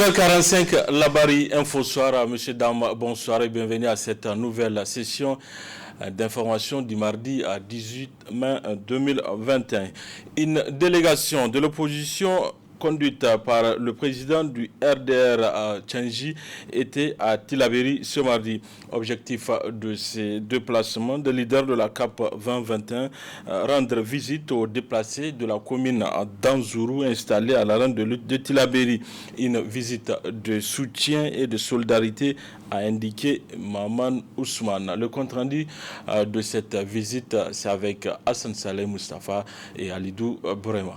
9h45, Labari Info Soir. Monsieur, dame, bonsoir et bienvenue à cette nouvelle session d'information du mardi à 18 mai 2021. Une délégation de l'opposition conduite par le président du RDR à Tchangi était à Tillabéri ce mardi. Objectif de ces déplacements de leaders de la CAP 2021, rendre visite aux déplacés de la commune d'Anzourou installés à l'arène de lutte de Tillabéri. Une visite de soutien et de solidarité a indiqué Maman Ousmane. Le compte-rendu de cette visite, c'est avec Hassan Saleh Mustafa et Alidou Brema.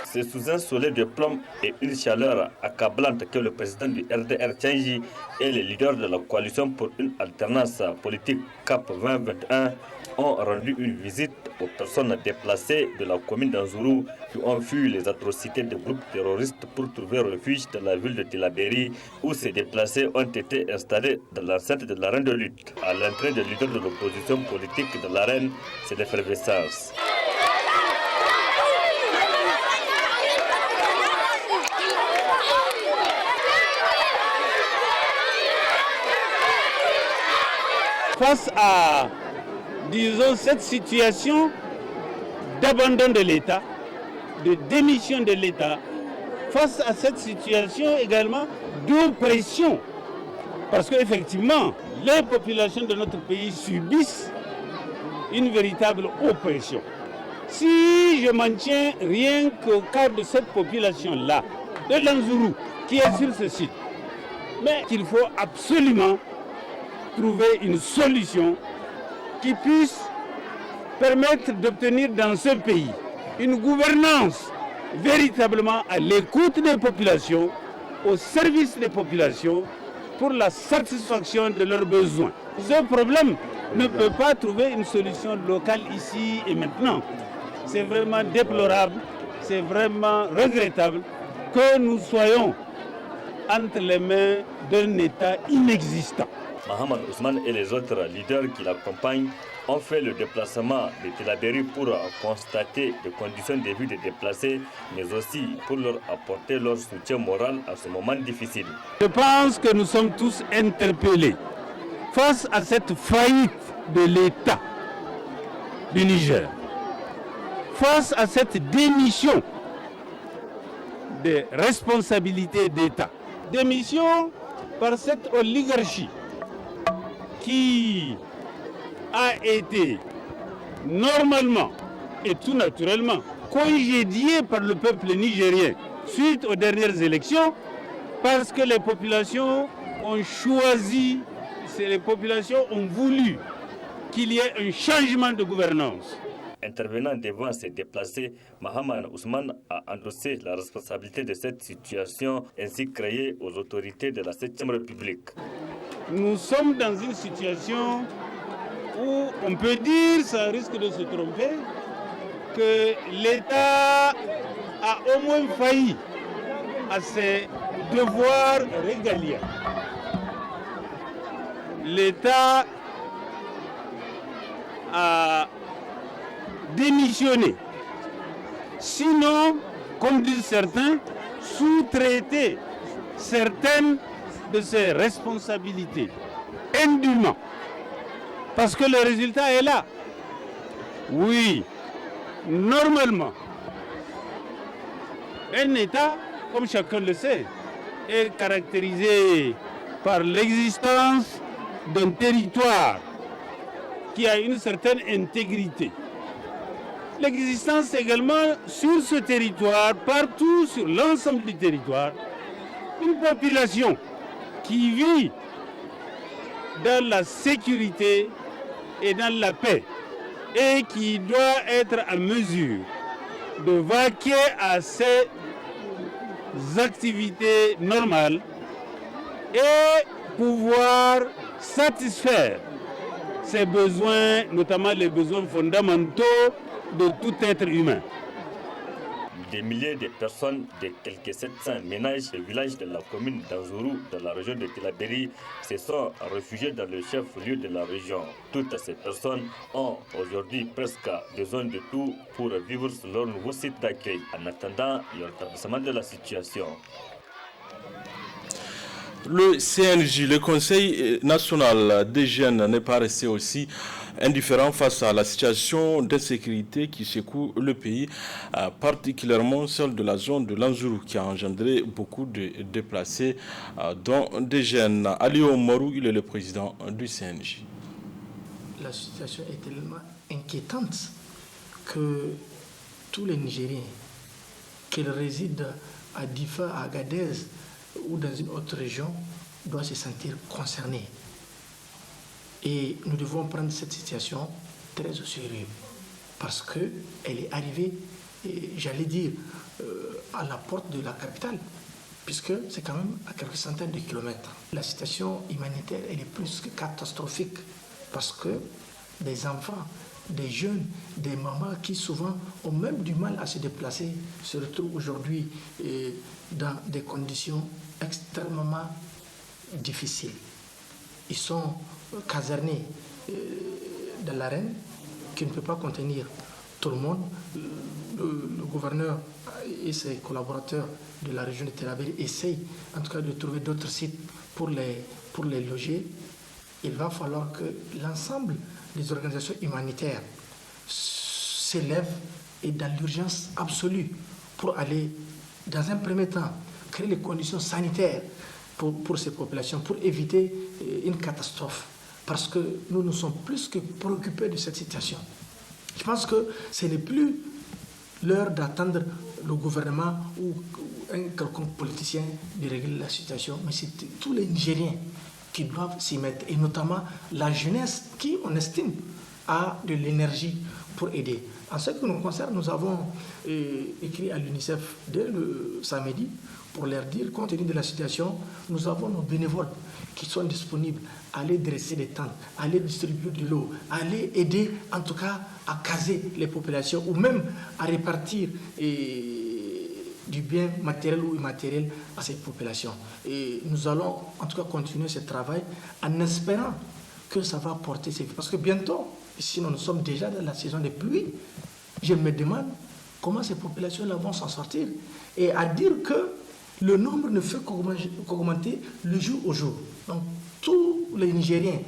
C'est sous un soleil de plomb et une chaleur accablante que le président du RDR Tchangi et les leaders de la coalition pour une alternance politique CAP 2021 ont rendu une visite aux personnes déplacées de la commune d'Anzourou qui ont fui les atrocités des groupes terroristes pour trouver refuge dans la ville de Tillabéri où ces déplacés ont été installés dans l'enceinte de l'arène de lutte. À l'entrée des leaders de l'opposition politique de l'arène, c'est l'effervescence. Face à, disons, cette situation d'abandon de l'État, de démission de l'État, face à cette situation également d'oppression, parce qu'effectivement, les populations de notre pays subissent une véritable oppression. Si je m'en tiens rien qu'au cas de cette population-là, de l'Anzourou, qui est sur ce site, mais qu'il faut absolument trouver une solution qui puisse permettre d'obtenir dans ce pays une gouvernance véritablement à l'écoute des populations, au service des populations, pour la satisfaction de leurs besoins. Ce problème ne peut pas trouver une solution locale ici et maintenant. C'est vraiment déplorable, c'est vraiment regrettable que nous soyons entre les mains d'un État inexistant. Maman Ousmane et les autres leaders qui l'accompagnent ont fait le déplacement de Tillabéri pour constater les conditions de vie des déplacés, mais aussi pour leur apporter leur soutien moral à ce moment difficile. Je pense que nous sommes tous interpellés face à cette faillite de l'État du Niger, face à cette démission des responsabilités d'État, démission par cette oligarchie qui a été normalement et tout naturellement congédié par le peuple nigérien suite aux dernières élections parce que les populations ont choisi, les populations ont voulu qu'il y ait un changement de gouvernance. Intervenant devant ces déplacés, Mahaman Ousmane a endossé la responsabilité de cette situation ainsi créée aux autorités de la 7e République. Nous sommes dans une situation où on peut dire, ça risque de se tromper, que l'État a au moins failli à ses devoirs régaliens. L'État a démissionné. Sinon, comme disent certains, sous-traiter certaines de ses responsabilités indûment. Parce que le résultat est là. Oui, normalement, un État, comme chacun le sait, est caractérisé par l'existence d'un territoire qui a une certaine intégrité. L'existence également sur ce territoire, partout sur l'ensemble du territoire, une population qui vit dans la sécurité et dans la paix et qui doit être en mesure de vaquer à ses activités normales et pouvoir satisfaire ses besoins, notamment les besoins fondamentaux de tout être humain. des milliers de personnes, de quelques 700 ménages et villages de la commune d'Anzourou, de la région de Tillabéri, se sont réfugiés dans le chef-lieu de la région. Toutes ces personnes ont aujourd'hui presque besoin de tout pour vivre sur leur nouveau site d'accueil, en attendant le rétablissement de la situation. Le CNJ, le Conseil national des jeunes, n'est pas resté aussi indifférent face à la situation d'insécurité qui secoue le pays, particulièrement celle de la zone de l'Anzourou, qui a engendré beaucoup de déplacés, dont des jeunes. Ali Omarou, il est le président du CNJ. La situation est tellement inquiétante que tous les Nigériens, qu'ils résident à Difa, à Agadez ou dans une autre région, doivent se sentir concernés. Et nous devons prendre cette situation très au sérieux parce qu'elle est arrivée, j'allais dire, à la porte de la capitale, puisque c'est quand même à quelques centaines de kilomètres. La situation humanitaire, elle est plus que catastrophique parce que des enfants, des jeunes, des mamans qui souvent ont même du mal à se déplacer se retrouvent aujourd'hui dans des conditions extrêmement difficiles. Ils sont casernés dans l'arène qui ne peut pas contenir tout le monde. Le gouverneur et ses collaborateurs de la région de Tillabéri essayent en tout cas de trouver d'autres sites pour les loger. Il va falloir que l'ensemble des organisations humanitaires s'élèvent et dans l'urgence absolue pour aller, dans un premier temps, créer les conditions sanitaires pour ces populations, pour éviter une catastrophe. Parce que nous sommes plus que préoccupés de cette situation. Je pense que ce n'est plus l'heure d'attendre le gouvernement ou un quelconque politicien de régler la situation, mais c'est tous les Nigériens qui doivent s'y mettre, et notamment la jeunesse qui, on estime, a de l'énergie pour aider. En ce qui nous concerne, nous avons écrit à l'UNICEF dès le samedi pour leur dire, compte tenu de la situation, nous avons nos bénévoles qui sont disponibles à aller dresser des tentes, à aller distribuer de l'eau, à aller aider en tout cas à caser les populations ou même à répartir du bien matériel ou immatériel à ces populations. Et nous allons en tout cas continuer ce travail en espérant que ça va porter ses fruits. Parce que bientôt, sinon nous sommes déjà dans la saison des pluies, je me demande comment ces populations-là vont s'en sortir. Et à dire que le nombre ne fait qu'augmenter le jour au jour. Donc tous les Nigériens,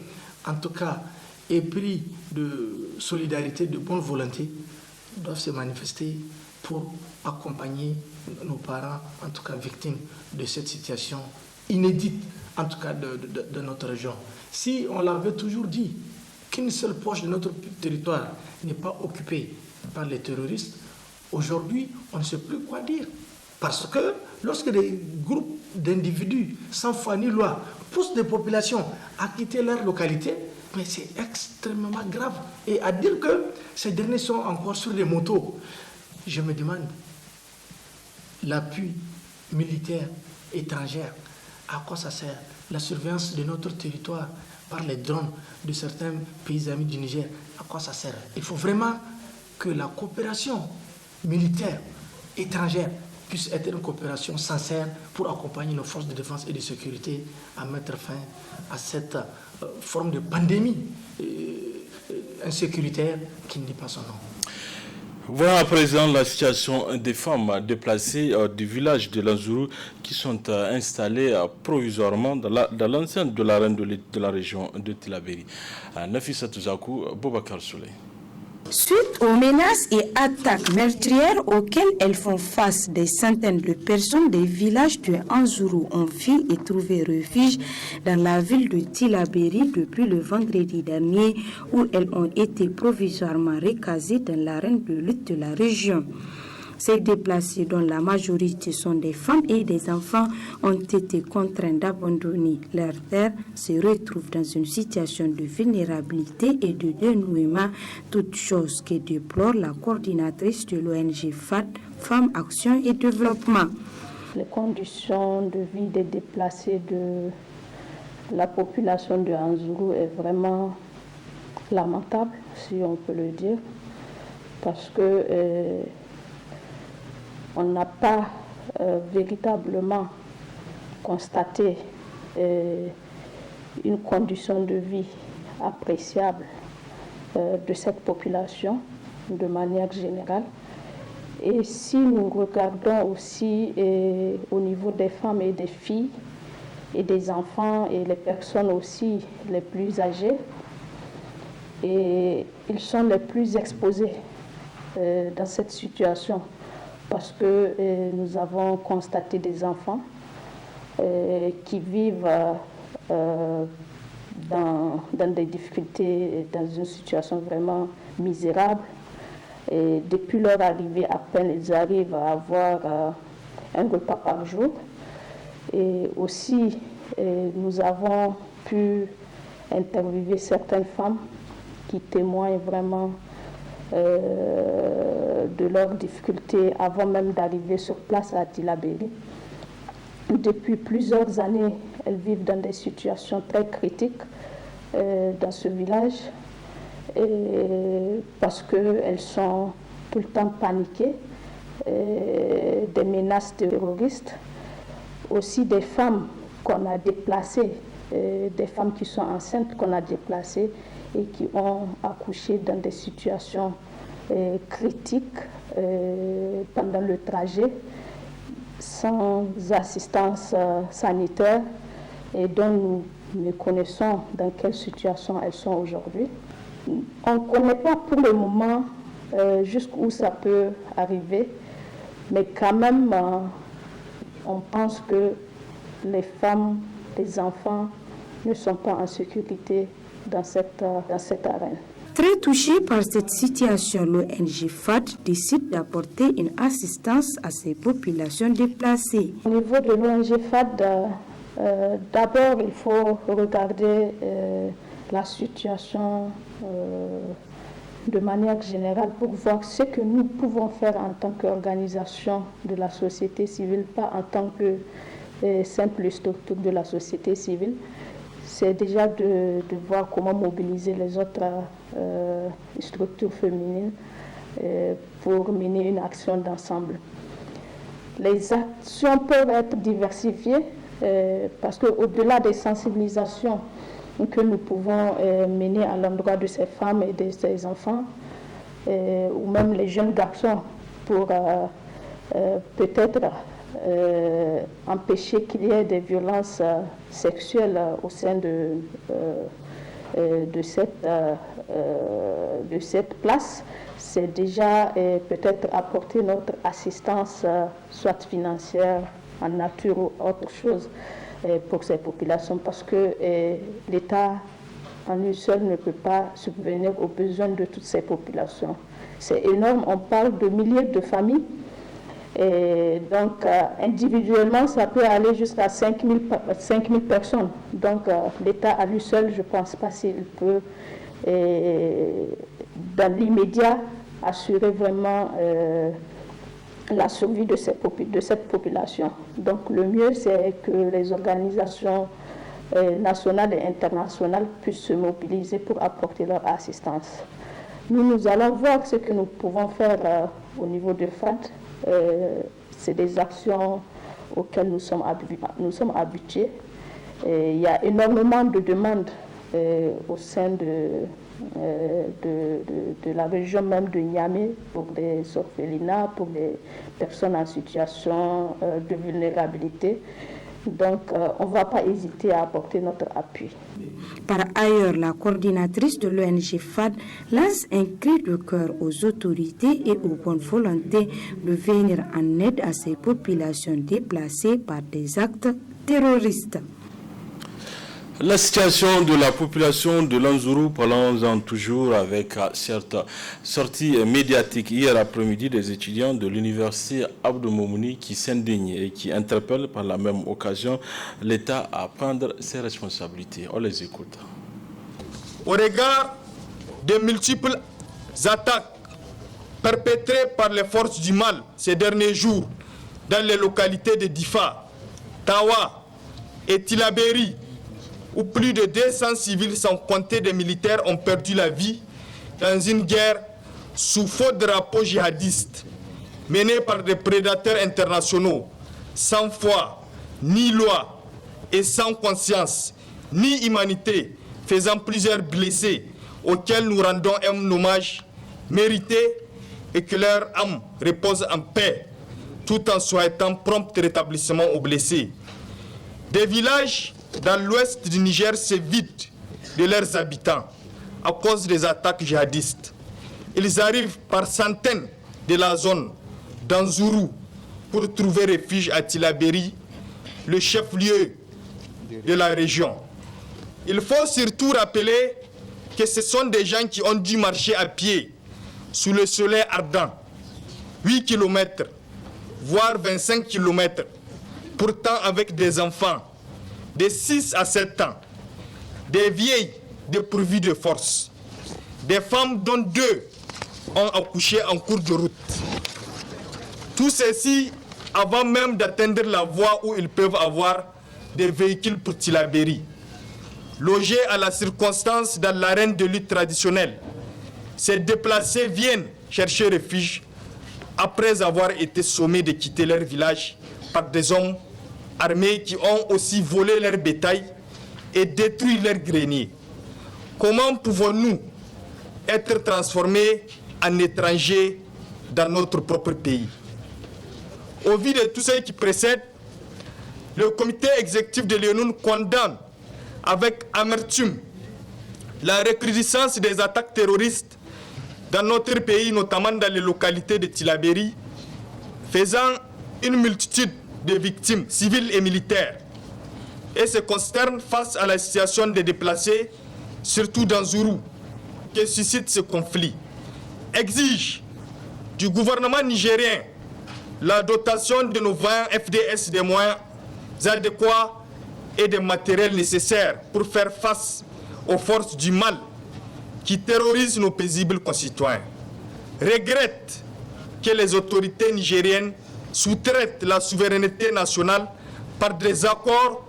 en tout cas épris de solidarité, de bonne volonté, doivent se manifester pour accompagner nos parents, en tout cas victimes de cette situation inédite, en tout cas de notre région. Si on l'avait toujours dit, qu'une seule poche de notre territoire n'est pas occupée par les terroristes, aujourd'hui, on ne sait plus quoi dire. Parce que lorsque des groupes d'individus, sans foi ni loi, poussent des populations à quitter leur localité, mais c'est extrêmement grave. Et à dire que ces derniers sont encore sur des motos, je me demande, l'appui militaire étranger, à quoi ça sert? La surveillance de notre territoire par les drones de certains pays amis du Niger, à quoi ça sert? Il faut vraiment que la coopération militaire étrangère puisse être une coopération sincère pour accompagner nos forces de défense et de sécurité à mettre fin à cette forme de pandémie insécuritaire qui ne dit pas son nom. Voilà à présent la situation des femmes déplacées du village de l'Anzourou qui sont installées provisoirement dans l'enceinte de l'arène de la région de Tillabéri. Nafissa Touzakou, Boubacar Souley. Suite aux menaces et attaques meurtrières auxquelles elles font face, des centaines de personnes des villages de Anzourou ont fui et trouvé refuge dans la ville de Tillabéri depuis le vendredi dernier, où elles ont été provisoirement recasées dans l'arène de lutte de la région. Ces déplacés, dont la majorité sont des femmes et des enfants, ont été contraints d'abandonner leur terre, se retrouvent dans une situation de vulnérabilité et de dénuement, toute chose que déplore la coordinatrice de l'ONG FAD, Femmes, Action et Développement. Les conditions de vie des déplacés de la population de Anzourou est vraiment lamentable, si on peut le dire, parce que on n'a pas véritablement constaté une condition de vie appréciable de cette population de manière générale. Et si nous regardons aussi au niveau des femmes et des filles et des enfants et les personnes aussi les plus âgées, et ils sont les plus exposés dans cette situation parce que nous avons constaté des enfants qui vivent dans des difficultés, dans une situation vraiment misérable. Et depuis leur arrivée, à peine ils arrivent à avoir un repas par jour. Et aussi, nous avons pu interviewer certaines femmes qui témoignent vraiment de leurs difficultés avant même d'arriver sur place à Tillabéri. Depuis plusieurs années, elles vivent dans des situations très critiques dans ce village parce qu'elles sont tout le temps paniquées, des menaces terroristes, aussi des femmes qu'on a déplacées, des femmes qui sont enceintes qu'on a déplacées et qui ont accouché dans des situations critiques pendant le trajet, sans assistance sanitaire et dont nous méconnaissons dans quelle situation elles sont aujourd'hui. On ne connaît pas pour le moment jusqu'où ça peut arriver, mais quand même, on pense que les femmes, les enfants ne sont pas en sécurité dans cette arène. Très touché par cette situation, l'ONG FAD décide d'apporter une assistance à ces populations déplacées. Au niveau de l'ONG FAD, d'abord il faut regarder la situation de manière générale pour voir ce que nous pouvons faire en tant qu'organisation de la société civile, pas en tant que simple structure de la société civile. C'est déjà de voir comment mobiliser les autres structures féminines pour mener une action d'ensemble. Les actions peuvent être diversifiées parce qu'au-delà des sensibilisations que nous pouvons mener à l'endroit de ces femmes et de ces enfants, ou même les jeunes garçons, pour peut-être empêcher qu'il y ait des violences sexuelles au sein de cette place, c'est déjà peut-être apporter notre assistance, soit financière, en nature ou autre chose, pour ces populations, parce que l'État en lui seul ne peut pas subvenir aux besoins de toutes ces populations. C'est énorme, on parle de milliers de familles. Et donc, individuellement, ça peut aller jusqu'à 5 000 personnes. Donc, l'État à lui seul, je ne pense pas s'il peut, dans l'immédiat, assurer vraiment la survie de cette population. Donc, le mieux, c'est que les organisations nationales et internationales puissent se mobiliser pour apporter leur assistance. Nous allons voir ce que nous pouvons faire au niveau de FAD. C'est des actions auxquelles nous sommes habitués. Il y a énormément de demandes au sein de la région même de Niamey pour des orphelinats, pour des personnes en situation de vulnérabilité. Donc, on ne va pas hésiter à apporter notre appui. Par ailleurs, la coordinatrice de l'ONG FAD lance un cri de cœur aux autorités et aux bonnes volontés de venir en aide à ces populations déplacées par des actes terroristes. La situation de la population de l'Anzourou, parlons-en toujours avec cette sortie médiatique hier après-midi des étudiants de l'université Abdou Moumouni qui s'indignent et qui interpellent par la même occasion l'État à prendre ses responsabilités. On les écoute. Au regard des multiples attaques perpétrées par les forces du mal ces derniers jours dans les localités de Difa, Tawa et Tillabéri, où plus de 200 civils sans compter des militaires ont perdu la vie dans une guerre sous faux drapeau djihadiste, menée par des prédateurs internationaux, sans foi, ni loi et sans conscience, ni humanité, faisant plusieurs blessés, auxquels nous rendons un hommage mérité et que leur âme repose en paix, tout en souhaitant prompt rétablissement aux blessés. Des villages dans l'ouest du Niger se vident de leurs habitants à cause des attaques djihadistes. Ils arrivent par centaines de la zone d'Anzourou pour trouver refuge à Tillabéri, le chef-lieu de la région. Il faut surtout rappeler que ce sont des gens qui ont dû marcher à pied sous le soleil ardent, 8 km, voire 25 km, pourtant avec des enfants de 6 à 7 ans, des vieilles dépourvues de force, des femmes dont 2 ont accouché en cours de route. Tout ceci avant même d'atteindre la voie où ils peuvent avoir des véhicules pour Tillabéri. Logés à la circonstance dans l'arène de lutte traditionnelle, ces déplacés viennent chercher refuge après avoir été sommés de quitter leur village par des hommes armés qui ont aussi volé leur bétail et détruit leurs greniers. Comment pouvons-nous être transformés en étrangers dans notre propre pays? Au vu de tout ce qui précède, le comité exécutif de l'ONU condamne avec amertume la recrudescence des attaques terroristes dans notre pays, notamment dans les localités de Tillabéri, faisant une multitude de victimes civiles et militaires, et se consterne face à la situation des déplacés, surtout dans Zourou, que suscite ce conflit. Exige du gouvernement nigérien la dotation de nos 20 FDS des moyens adéquats et des matériels nécessaires pour faire face aux forces du mal qui terrorisent nos paisibles concitoyens. Regrette que les autorités nigériennes sous-traitent la souveraineté nationale par des accords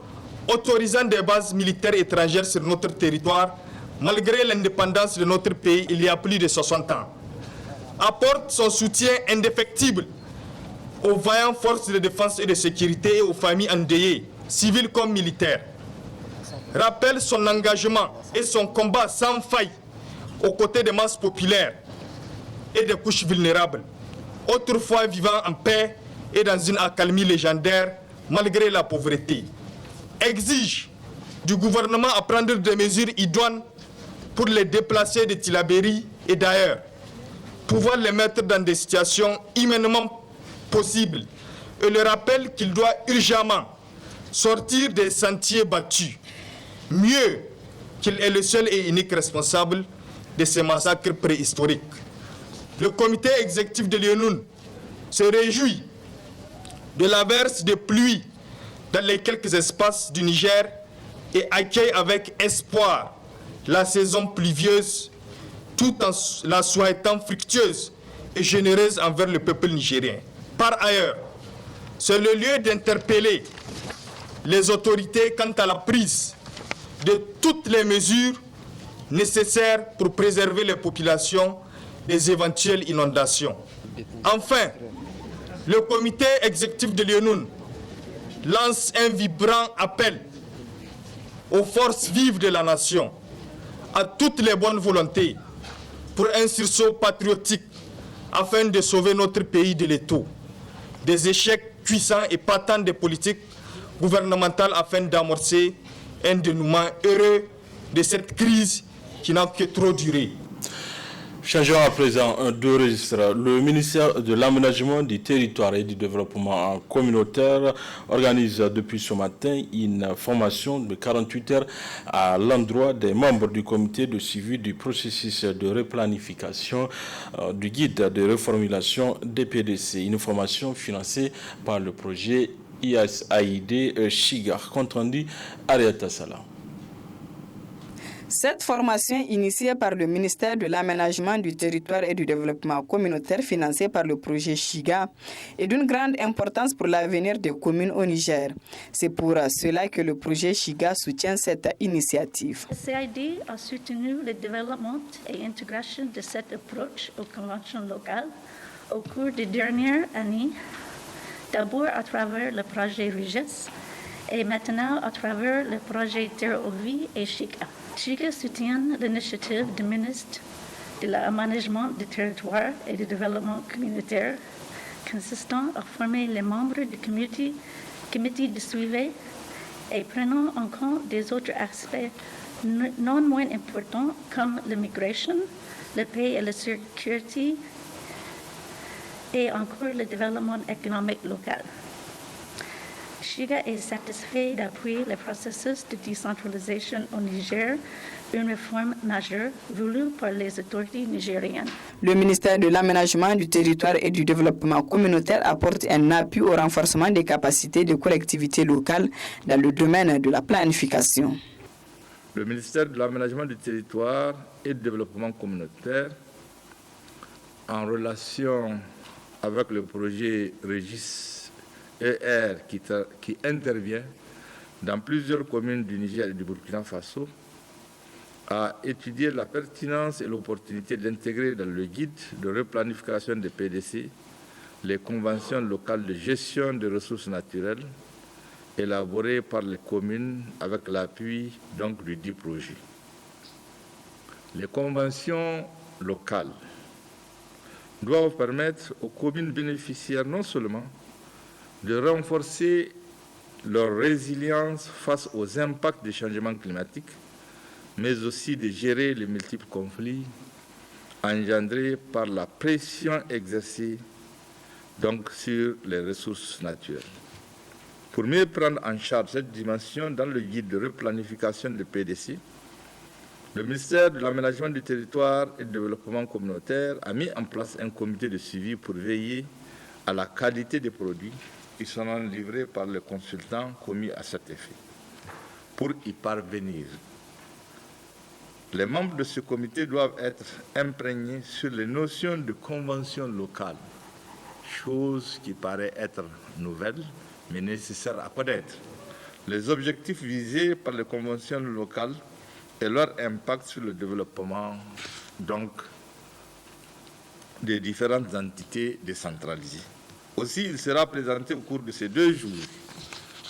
autorisant des bases militaires étrangères sur notre territoire, malgré l'indépendance de notre pays il y a plus de 60 ans. Apporte son soutien indéfectible aux vaillantes forces de défense et de sécurité et aux familles endeuillées, civiles comme militaires. Rappelle son engagement et son combat sans faille aux côtés des masses populaires et des couches vulnérables, autrefois vivant en paix et dans une accalmie légendaire malgré la pauvreté. Exige du gouvernement à prendre des mesures idoines pour les déplacer de Tillabéri et d'ailleurs, pouvoir les mettre dans des situations humainement possibles, et le rappelle qu'il doit urgemment sortir des sentiers battus, mieux qu'il est le seul et unique responsable de ces massacres préhistoriques. Le comité exécutif de l'ONU se réjouit de l'averse de pluie dans les quelques espaces du Niger et accueille avec espoir la saison pluvieuse, tout en la souhaitant fructueuse et généreuse envers le peuple nigérien. Par ailleurs, c'est le lieu d'interpeller les autorités quant à la prise de toutes les mesures nécessaires pour préserver les populations des éventuelles inondations. Enfin, le comité exécutif de l'ONU lance un vibrant appel aux forces vives de la nation, à toutes les bonnes volontés, pour un sursaut patriotique afin de sauver notre pays de l'étau, des échecs puissants et patents des politiques gouvernementales afin d'amorcer un dénouement heureux de cette crise qui n'a que trop duré. Changeons à présent de registre. Le ministère de l'Aménagement du Territoire et du Développement communautaire organise depuis ce matin une formation de 48 heures à l'endroit des membres du comité de suivi du processus de replanification du guide de reformulation des PDC. Une formation financée par le projet ISAID Chigar. Compte rendu Ariata Salah. Cette formation, initiée par le ministère de l'Aménagement du Territoire et du Développement communautaire financée par le projet Chiga, est d'une grande importance pour l'avenir des communes au Niger. C'est pour cela que le projet Chiga soutient cette initiative. Le CID a soutenu le développement et l'intégration de cette approche aux conventions locales au cours des dernières années, d'abord à travers le projet RUGES et maintenant à travers le projet Terre aux Vies et Chiga. Chiga soutient l'initiative du ministre de l'aménagement du territoire et du développement communautaire consistant à former les membres du comité de suivi et prenant en compte des autres aspects non moins importants comme l'immigration, la paix et la sécurité et encore le développement économique local. Chiga est satisfait d'appuyer le processus de décentralisation au Niger, une réforme majeure voulue par les autorités nigériennes. Le ministère de l'Aménagement du territoire et du développement communautaire apporte un appui au renforcement des capacités des collectivités locales dans le domaine de la planification. Le ministère de l'Aménagement du territoire et du développement communautaire, en relation avec le projet Régis ER qui intervient dans plusieurs communes du Niger et du Burkina Faso, a étudié la pertinence et l'opportunité d'intégrer dans le guide de replanification des PDC les conventions locales de gestion des ressources naturelles élaborées par les communes avec l'appui donc du dit projet. Les conventions locales doivent permettre aux communes bénéficiaires non seulement de renforcer leur résilience face aux impacts des changements climatiques, mais aussi de gérer les multiples conflits engendrés par la pression exercée donc sur les ressources naturelles. Pour mieux prendre en charge cette dimension dans le guide de replanification des PDC, le ministère de l'Aménagement du territoire et du développement communautaire a mis en place un comité de suivi pour veiller à la qualité des produits qui seront livrés par les consultants commis à cet effet. Pour y parvenir, les membres de ce comité doivent être imprégnés sur les notions de convention locale, chose qui paraît être nouvelle, mais nécessaire à connaître. Les objectifs visés par les conventions locales et leur impact sur le développement, donc, des différentes entités décentralisées. Aussi, il sera présenté au cours de ces 2 jours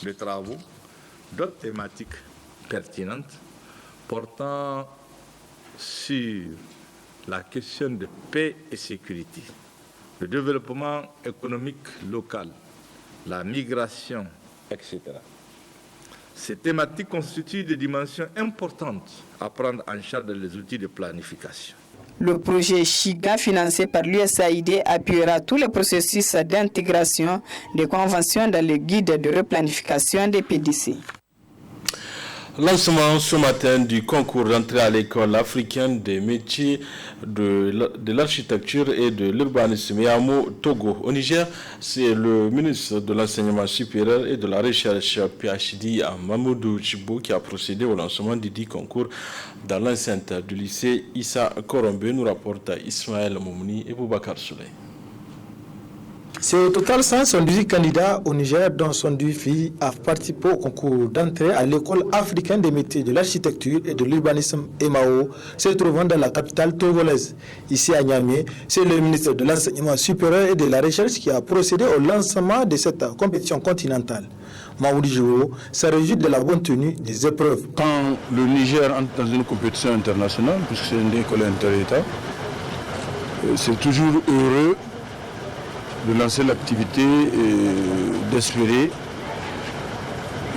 de travaux d'autres thématiques pertinentes portant sur la question de paix et sécurité, le développement économique local, la migration, etc. Ces thématiques constituent des dimensions importantes à prendre en charge dans les outils de planification. Le projet Chiga, financé par l'USAID, appuiera tous les processus d'intégration des conventions dans le guide de replanification des PDC. Lancement ce matin du concours d'entrée à l'école africaine des métiers de l'architecture et de l'urbanisme Yamo Togo. Au Niger, c'est le ministre de l'Enseignement supérieur et de la Recherche PhD Mamoudou Djibo qui a procédé au lancement du dit concours dans l'enceinte du lycée Issa Korombe, nous rapporte Ismaël Moumouni et Boubacar Souley. C'est au total 178 candidats au Niger, dont 102 filles, à participer au concours d'entrée à l'école africaine des métiers de l'architecture et de l'urbanisme EMAO, se trouvant dans la capitale togolaise. Ici à Niamey, c'est le ministre de l'Enseignement supérieur et de la Recherche qui a procédé au lancement de cette compétition continentale. Mamoudou Djibo se réjouit de la bonne tenue des épreuves. Quand le Niger entre dans une compétition internationale, puisque c'est une école inter-État, c'est toujours heureux de lancer l'activité et d'espérer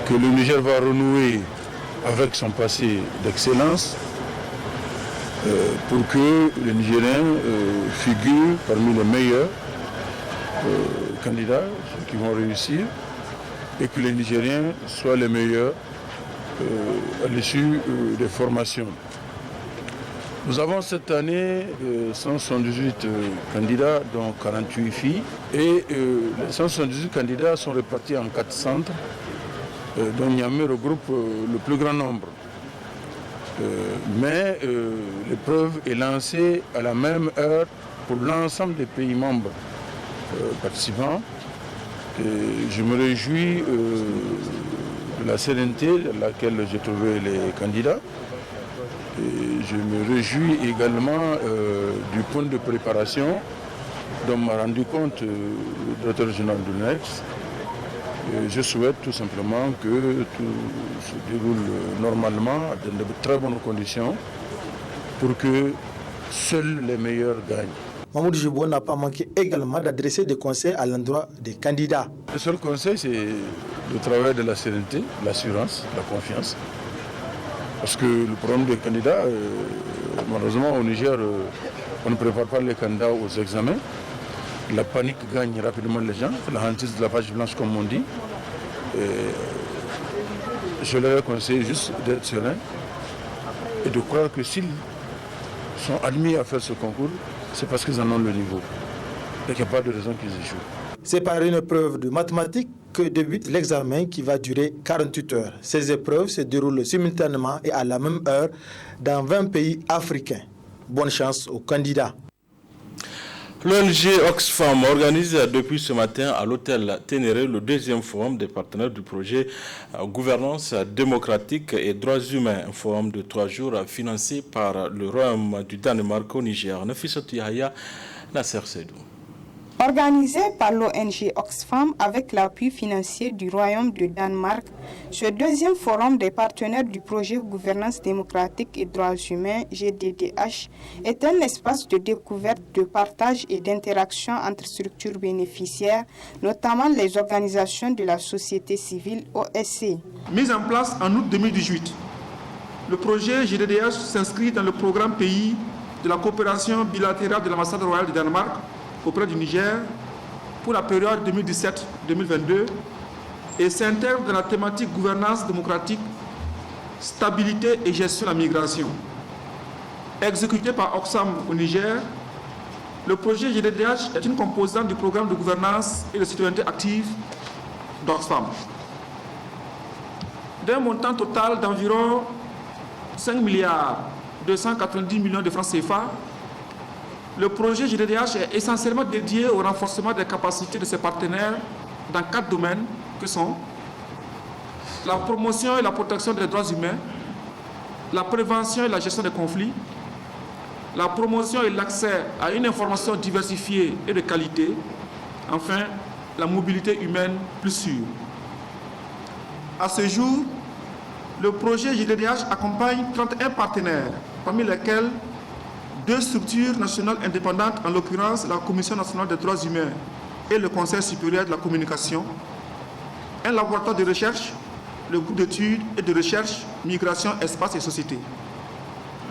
que le Niger va renouer avec son passé d'excellence pour que les Nigériens figurent parmi les meilleurs candidats, ceux qui vont réussir, et que les Nigériens soient les meilleurs à l'issue des formations. Nous avons cette année 178 candidats, dont 48 filles, et les 178 candidats sont répartis en 4 centres, dont Niamey regroupe le plus grand nombre. Mais l'épreuve est lancée à la même heure pour l'ensemble des pays membres participants. Et je me réjouis de la sérénité dans laquelle j'ai trouvé les candidats. Et je me réjouis également du point de préparation dont m'a rendu compte le directeur général de l'UNEX. Je souhaite tout simplement que tout se déroule normalement, dans de très bonnes conditions, pour que seuls les meilleurs gagnent. Mahmoud Jibo n'a pas manqué également d'adresser des conseils à l'endroit des candidats. Le seul conseil, c'est le travail de la sérénité, l'assurance, la confiance. Parce que le problème des candidats, malheureusement au Niger, on ne prépare pas les candidats aux examens. La panique gagne rapidement les gens, la hantise de la page blanche comme on dit. Je leur conseille juste d'être serein et de croire que s'ils sont admis à faire ce concours, c'est parce qu'ils en ont le niveau. Et qu'il n'y a pas de raison qu'ils échouent. C'est par une épreuve de mathématiques que débute l'examen qui va durer 48 heures. Ces épreuves se déroulent simultanément et à la même heure dans 20 pays africains. Bonne chance aux candidats. L'ONG Oxfam organise depuis ce matin à l'hôtel Ténéré le deuxième forum des partenaires du projet Gouvernance démocratique et droits humains. Un forum de 3 jours financé par le Royaume du Danemark au Niger. Nafissatou Yahya, Nasser Sedou. Organisé par l'ONG Oxfam avec l'appui financier du Royaume du Danemark, ce deuxième forum des partenaires du projet Gouvernance démocratique et droits humains, GDDH, est un espace de découverte, de partage et d'interaction entre structures bénéficiaires, notamment les organisations de la société civile OSC. Mis en place en août 2018, le projet GDDH s'inscrit dans le programme pays de la coopération bilatérale de l'ambassade royale du Danemark auprès du Niger pour la période 2017-2022 et s'intègre dans la thématique gouvernance démocratique, stabilité et gestion de la migration. Exécuté par Oxfam au Niger, le projet GDDH est une composante du programme de gouvernance et de citoyenneté active d'Oxfam. D'un montant total d'environ 5 milliards 290 millions de francs CFA, le projet GDDH est essentiellement dédié au renforcement des capacités de ses partenaires dans 4 domaines que sont la promotion et la protection des droits humains, la prévention et la gestion des conflits, la promotion et l'accès à une information diversifiée et de qualité, enfin, la mobilité humaine plus sûre. À ce jour, le projet GDDH accompagne 31 partenaires, parmi lesquels 2 structures nationales indépendantes, en l'occurrence la Commission nationale des droits humains et le Conseil supérieur de la communication, un laboratoire de recherche, le groupe d'études et de recherche Migration, Espace et Société,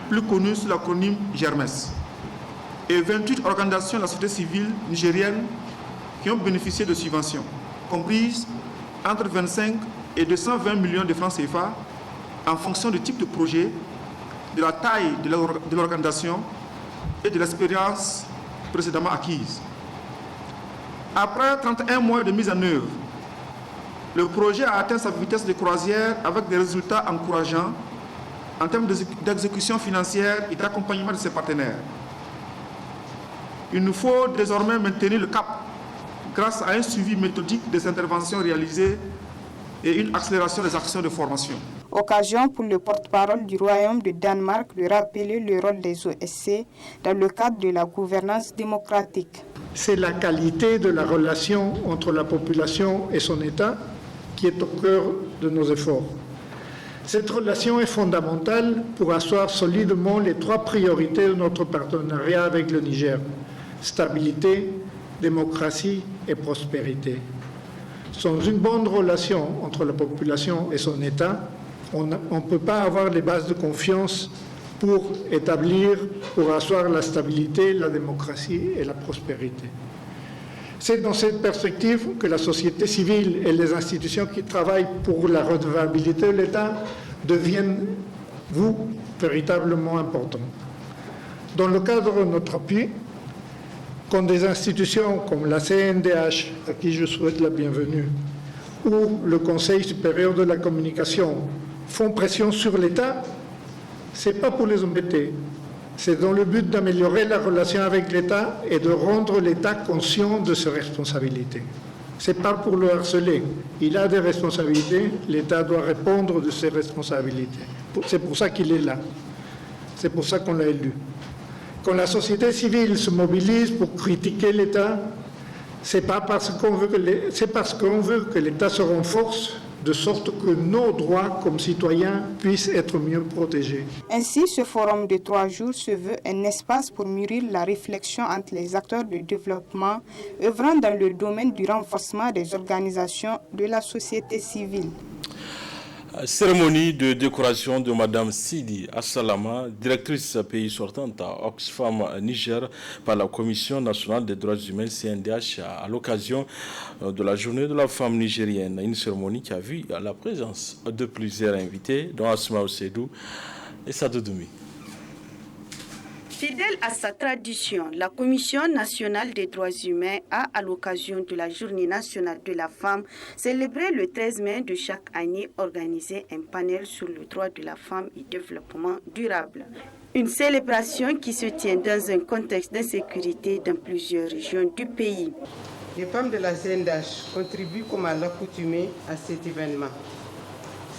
plus connu sous l'acronyme GERMES, et 28 organisations de la société civile nigérienne qui ont bénéficié de subventions, comprises entre 25 et 220 millions de francs CFA en fonction du type de projet, de la taille de l'organisation et de l'expérience précédemment acquise. Après 31 mois de mise en œuvre, le projet a atteint sa vitesse de croisière avec des résultats encourageants en termes d'exécution financière et d'accompagnement de ses partenaires. Il nous faut désormais maintenir le cap grâce à un suivi méthodique des interventions réalisées et une accélération des actions de formation. Occasion pour le porte-parole du Royaume du Danemark de rappeler le rôle des OSC dans le cadre de la gouvernance démocratique. C'est la qualité de la relation entre la population et son État qui est au cœur de nos efforts. Cette relation est fondamentale pour asseoir solidement les 3 priorités de notre partenariat avec le Niger: stabilité, démocratie et prospérité. Sans une bonne relation entre la population et son État, on ne peut pas avoir les bases de confiance pour asseoir la stabilité, la démocratie et la prospérité. C'est dans cette perspective que la société civile et les institutions qui travaillent pour la redevabilité de l'État deviennent, véritablement importantes. Dans le cadre de notre appui, quand des institutions comme la CNDH, à qui je souhaite la bienvenue, ou le Conseil supérieur de la communication font pression sur l'État, ce n'est pas pour les embêter. C'est dans le but d'améliorer la relation avec l'État et de rendre l'État conscient de ses responsabilités. Ce n'est pas pour le harceler. Il a des responsabilités, l'État doit répondre de ses responsabilités. C'est pour ça qu'il est là. C'est pour ça qu'on l'a élu. Quand la société civile se mobilise pour critiquer l'État, c'est parce qu'on veut que l'État se renforce, de sorte que nos droits comme citoyens puissent être mieux protégés. Ainsi, ce forum de 3 jours se veut un espace pour mûrir la réflexion entre les acteurs de développement œuvrant dans le domaine du renforcement des organisations de la société civile. Cérémonie de décoration de Mme Sidi Assalama, directrice pays sortante à Oxfam Niger par la Commission nationale des droits humains CNDH à l'occasion de la journée de la femme nigérienne. Une cérémonie qui a vu la présence de plusieurs invités, dont Asma Osedou et Sadou Doumi. Fidèle à sa tradition, la Commission nationale des droits humains a, à l'occasion de la Journée nationale de la femme, célébré le 13 mai de chaque année, organisé un panel sur le droit de la femme et développement durable. Une célébration qui se tient dans un contexte d'insécurité dans plusieurs régions du pays. Les femmes de la CNDH contribuent comme à l'accoutumée à cet événement.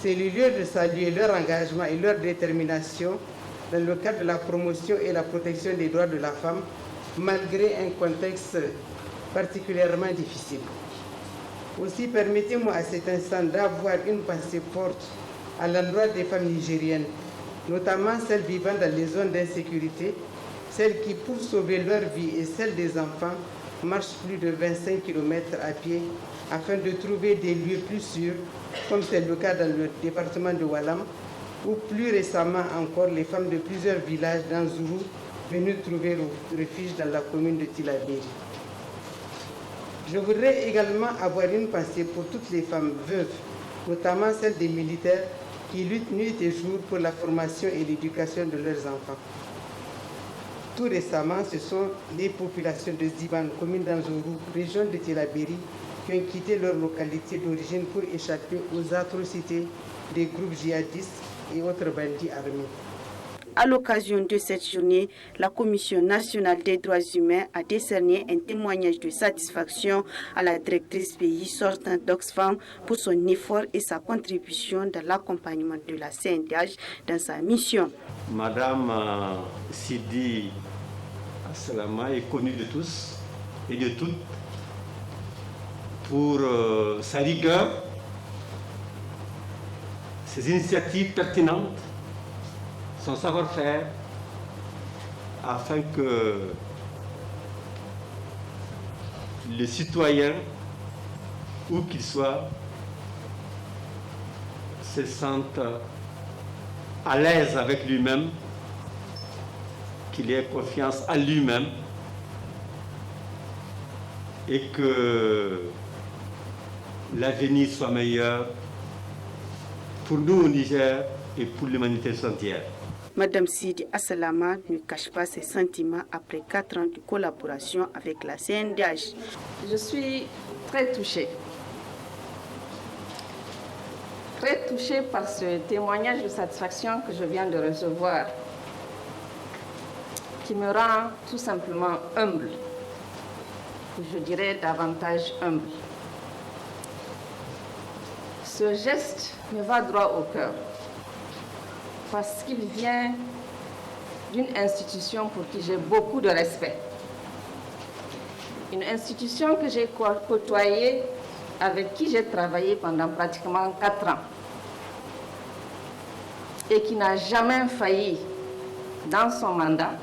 C'est le lieu de saluer leur engagement et leur détermination dans le cadre de la promotion et la protection des droits de la femme, malgré un contexte particulièrement difficile. Aussi, permettez-moi à cet instant d'avoir une pensée forte à l'endroit des femmes nigériennes, notamment celles vivant dans les zones d'insécurité, celles qui, pour sauver leur vie et celle des enfants, marchent plus de 25 km à pied afin de trouver des lieux plus sûrs, comme c'est le cas dans le département de Walam, ou plus récemment encore les femmes de plusieurs villages d'Anzourou venues trouver refuge dans la commune de Tillabéri. Je voudrais également avoir une pensée pour toutes les femmes veuves, notamment celles des militaires qui luttent nuit et jour pour la formation et l'éducation de leurs enfants. Tout récemment, ce sont les populations de Ziban, commune d'Anzourou, région de Tillabéri, qui ont quitté leur localité d'origine pour échapper aux atrocités des groupes djihadistes et autres bandits armés. À l'occasion de cette journée, la Commission nationale des droits humains a décerné un témoignage de satisfaction à la directrice pays sortante d'Oxfam pour son effort et sa contribution dans l'accompagnement de la CNDH dans sa mission. Madame Sidi Assalama est connue de tous et de toutes pour sa rigueur, ses initiatives pertinentes, son savoir-faire, afin que les citoyens, où qu'ils soient, se sentent à l'aise avec lui-même, qu'il ait confiance en lui-même et que l'avenir soit meilleur pour nous au Niger et pour l'humanité entière. Madame Sidi Assalama ne cache pas ses sentiments après 4 ans de collaboration avec la CNDH. Je suis très touchée. Très touchée par ce témoignage de satisfaction que je viens de recevoir, qui me rend tout simplement humble, je dirais davantage humble. Ce geste me va droit au cœur, parce qu'il vient d'une institution pour qui j'ai beaucoup de respect. Une institution que j'ai côtoyée, avec qui j'ai travaillé pendant pratiquement 4 ans, et qui n'a jamais failli dans son mandat,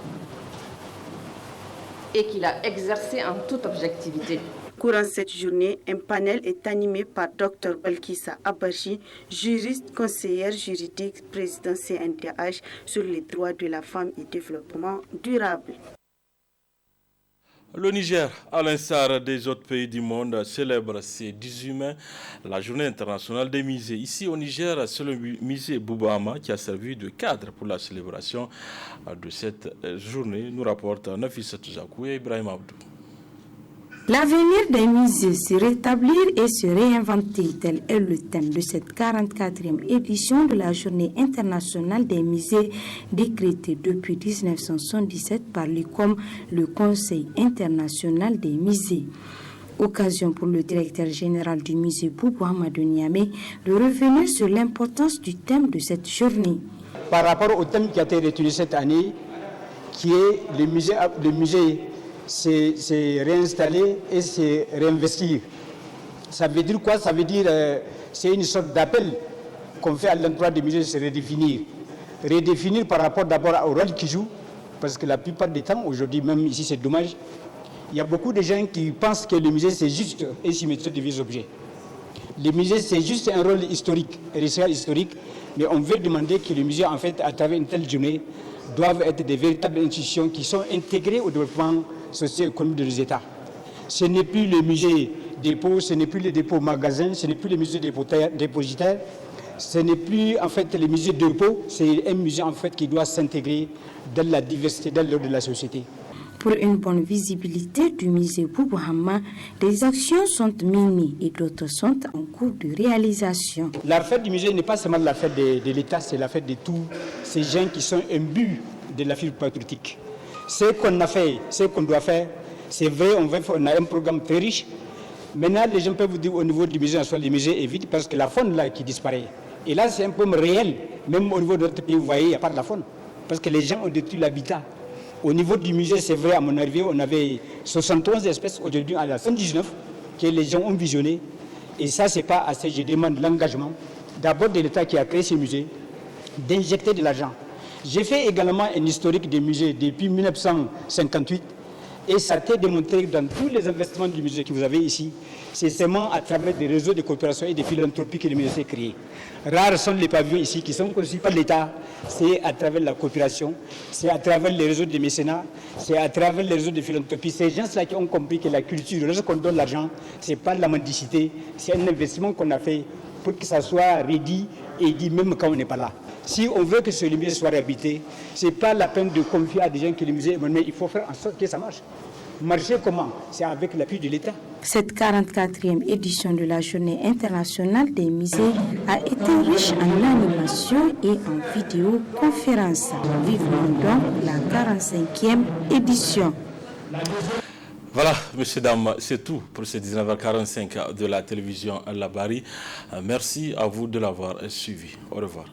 et qu'il a exercé en toute objectivité. Courant cette journée, un panel est animé par Dr Balkissa Abachi, juriste, conseillère juridique, président CNDH sur les droits de la femme et développement durable. Le Niger, à l'instar des autres pays du monde, célèbre ces 18 mai la journée internationale des musées. Ici au Niger, c'est le musée Boubama qui a servi de cadre pour la célébration de cette journée, nous rapporte Nafissa Touzakou et Ibrahim Abdou. L'avenir des musées, se rétablir et se réinventer, tel est le thème de cette 44e édition de la Journée internationale des musées décrétée depuis 1977 par l'ICOM, le Conseil international des musées. Occasion pour le directeur général du musée Boubou Amadou Niamé de revenir sur l'importance du thème de cette journée. Par rapport au thème qui a été retenu cette année, qui est le musée s'est réinstallé et s'est réinvestir. Ça veut dire quoi? Ça veut dire c'est une sorte d'appel qu'on fait à l'endroit du musée de se redéfinir. Redéfinir par rapport d'abord au rôle qu'il joue, parce que la plupart des temps, aujourd'hui même ici c'est dommage, il y a beaucoup de gens qui pensent que le musée c'est juste un cimetière de vieux objets. Le musée c'est juste un rôle historique, un rituel historique, mais on veut demander que le musée en fait à travers une telle journée doivent être des véritables institutions qui sont intégrées au développement socio-économique des États. Ce n'est plus le musée dépôt, ce n'est plus le dépôt magasin, ce n'est plus le musée dépositaire, ce n'est plus en fait le musée dépôt, c'est un musée en fait qui doit s'intégrer dans la diversité, dans l'ordre de la société. Pour une bonne visibilité du musée Boubou Hama, des actions sont menées et d'autres sont en cours de réalisation. La fête du musée n'est pas seulement la fête de l'État, c'est la fête de tous ces gens qui sont imbus de la fibre patriotique. Ce qu'on a fait, ce qu'on doit faire, c'est vrai, on a un programme très riche. Maintenant, les gens peuvent vous dire au niveau du musée, le musée est vide parce que la faune là qui disparaît. Et là, c'est un problème réel. Même au niveau de notre pays, vous voyez, il n'y a pas de la faune. Parce que les gens ont détruit l'habitat. Au niveau du musée, c'est vrai, à mon arrivée, on avait 71 espèces, aujourd'hui à la 119, que les gens ont visionné. Et ça, ce n'est pas assez. Je demande l'engagement, d'abord de l'État qui a créé ce musée, d'injecter de l'argent. J'ai fait également un historique des musées depuis 1958. Et ça a été démontré dans tous les investissements du musée que vous avez ici. C'est seulement à travers des réseaux de coopération et de philanthropie que le musée s'est créé. Rares sont les pavillons ici qui sont conçus par l'État. C'est à travers la coopération, c'est à travers les réseaux de mécénat, c'est à travers les réseaux de philanthropie. Ces gens-là qui ont compris que la culture, lorsqu'on donne l'argent, ce n'est pas de la mendicité, c'est un investissement qu'on a fait pour que ça soit rédit et dit même quand on n'est pas là. Si on veut que ce musée soit réhabilité, ce n'est pas la peine de confier à des gens que le musée est mais il faut faire en sorte que ça marche. Marcher comment? C'est avec l'appui de l'État. Cette 44e édition de la Journée internationale des musées a été riche en animation et en vidéoconférence. Vivement donc la 45e édition. Voilà, messieurs, dames, c'est tout pour ce 19h45 de la télévision Labari. Merci à vous de l'avoir suivi. Au revoir.